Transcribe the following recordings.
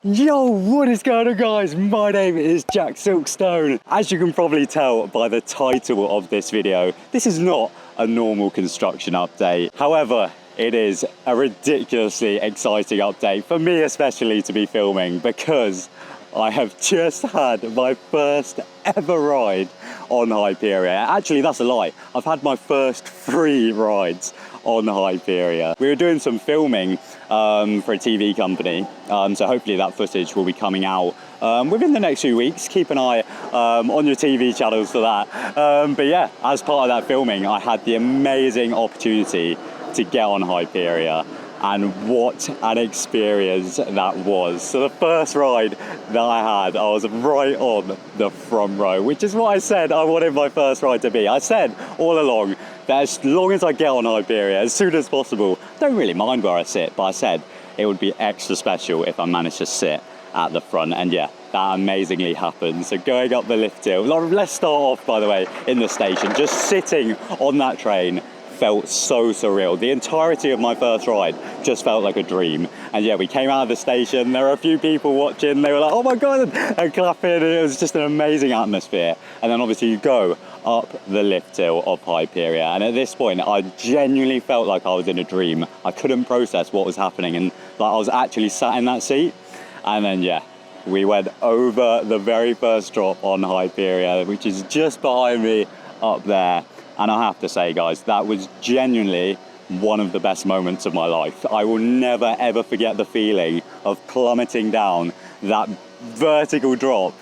Yo, what is going on, guys? My name is TheJackSilkstone. As you can probably tell by the title of this video, this is not a normal construction update. However, it is a ridiculously exciting update for me, especially to be filming, because I have just had my first ever ride on Hyperia. Actually, that's a lie. I've had my first 3 rides on Hyperia. We were doing some filming for a TV company, so hopefully that footage will be coming out within the next few weeks. Keep an eye on your TV channels for that. But yeah, as part of that filming, I had the amazing opportunity to get on Hyperia, and what an experience that was. So the first ride that I had, I was right on the front row, which is what I said I wanted my first ride to be. I said all along that as long as I get on Hyperia, as soon as possible, don't really mind where I sit, but I said it would be extra special if I managed to sit at the front, and yeah, that amazingly happened. So going up the lift hill, let's start off, by the way, in the station. Just sitting on that train felt so surreal. The entirety of my first ride just felt like a dream. And yeah, we came out of the station, there were a few people watching, they were like, oh my god, and clapping, and it was just an amazing atmosphere. And then obviously you go up the lift hill of Hyperia, and at this point I genuinely felt like I was in a dream. I couldn't process what was happening, and like I was actually sat in that seat. And then yeah, we went over the very first drop on Hyperia, which is just behind me up there. And I have to say, guys, that was genuinely one of the best moments of my life. I will never, ever forget the feeling of plummeting down that vertical drop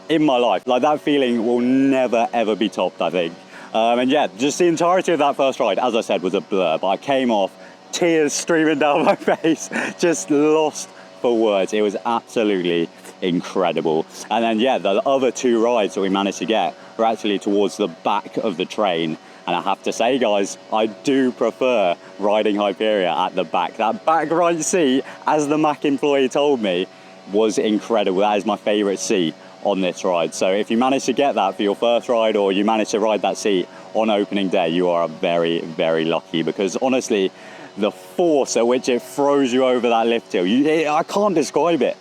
in my life. Like, that feeling will never, ever be topped, I think. And yeah, just the entirety of that first ride, as I said, was a blur. But I came off, tears streaming down my face, just lost for words. It was absolutely incredible. And then yeah, the other 2 rides that we managed to get were actually towards the back of the train, and I have to say, guys, I do prefer riding Hyperia at the back. That back right seat, as the Mac employee told me, was incredible. That is my favorite seat on this ride. So if you manage to get that for your first ride, or you manage to ride that seat on opening day, you are very, very lucky, because honestly, the force at which it throws you over that lift hill, I can't describe it.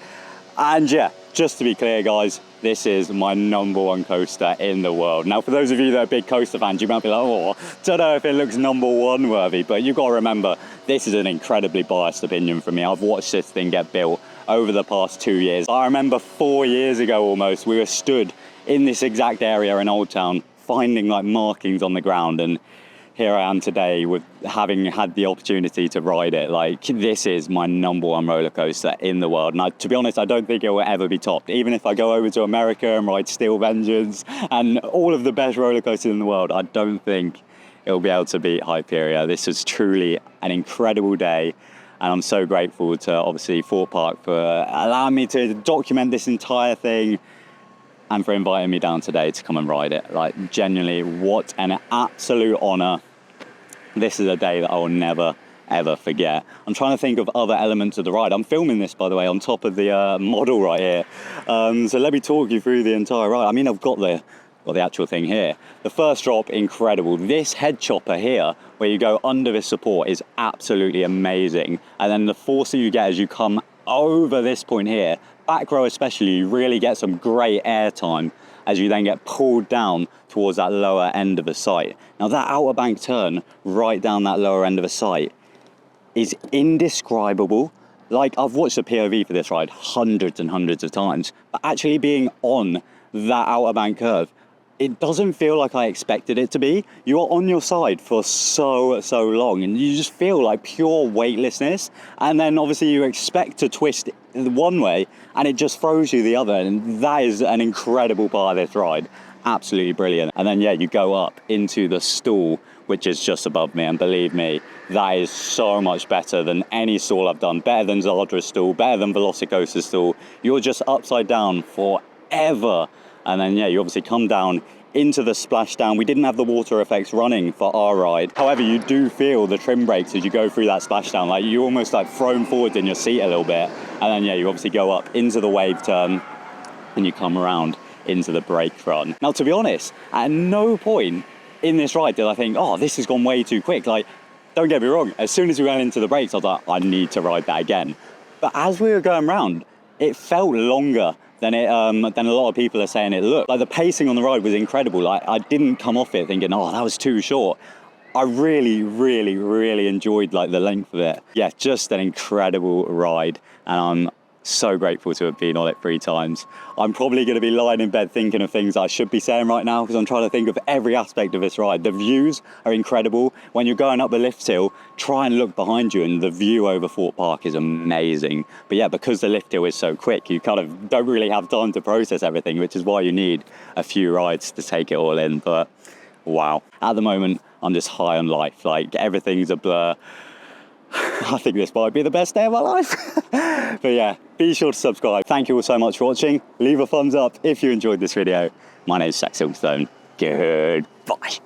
And yeah, just to be clear, guys, this is my #1 coaster in the world. Now, for those of you that are big coaster fans, you might be like, oh, don't know if it looks #1 worthy, but you've got to remember, this is an incredibly biased opinion from me. I've watched this thing get built over the past 2 years. I remember 4 years ago almost, we were stood in this exact area in Old Town, finding like markings on the ground, and here I am today with having had the opportunity to ride it. Like, this is my #1 roller coaster in the world. And to be honest, I don't think it will ever be topped. Even if I go over to America and ride Steel Vengeance and all of the best roller coasters in the world, I don't think it will be able to beat Hyperia. This is truly an incredible day. And I'm so grateful to obviously Thorpe Park for allowing me to document this entire thing, and for inviting me down today to come and ride it. Like, genuinely, what an absolute honor. This is a day that I will never, ever forget. I'm trying to think of other elements of the ride. I'm filming this, by the way, on top of the model right here. So let me talk you through the entire ride. I mean, I've got the actual thing here. The first drop, incredible. This head chopper here, where you go under this support, is absolutely amazing. And then the force that you get as you come over this point here, back row especially, you really get some great air time as you then get pulled down towards that lower end of the site. Now, that outer bank turn right down that lower end of the site is indescribable. Like, I've watched the POV for this ride hundreds and hundreds of times, but actually being on that outer bank curve, it doesn't feel like I expected it to be. You are on your side for so long, and you just feel like pure weightlessness. And then obviously you expect to twist one way, and it just throws you the other. And that is an incredible part of this ride. Absolutely brilliant. And then yeah, you go up into the stall, which is just above me, and believe me, that is so much better than any stall I've done. Better than Zardra's stall, better than Velocicoaster's stall. You're just upside down forever. And then yeah, you obviously come down into the splashdown. We didn't have the water effects running for our ride. However, you do feel the trim brakes as you go through that splashdown. Like, you're almost like thrown forward in your seat a little bit. And then yeah, you obviously go up into the wave turn, and you come around into the brake run. Now, to be honest, at no point in this ride did I think, oh, this has gone way too quick. Like, don't get me wrong, as soon as we went into the brakes, I was like, I need to ride that again. But as we were going round, it felt longer than a lot of people are saying it looked. Like the pacing on the ride was incredible. Like I didn't come off it thinking, oh, that was too short. I really, really, really enjoyed like the length of it. Yeah, just an incredible ride, and I'm so grateful to have been on it 3 times. I'm probably going to be lying in bed thinking of things I should be saying right now, because I'm trying to think of every aspect of this ride. The views are incredible. When you're going up the lift hill, try and look behind you, and the view over Thorpe Park is amazing. But yeah, because the lift hill is so quick, you kind of don't really have time to process everything, which is why you need a few rides to take it all in. But wow, at the moment, I'm just high on life. Like everything's a blur. I think this might be the best day of my life. But yeah, be sure to subscribe. Thank you all so much for watching. Leave a thumbs up if you enjoyed this video. My name is TheJackSilkstone. Goodbye.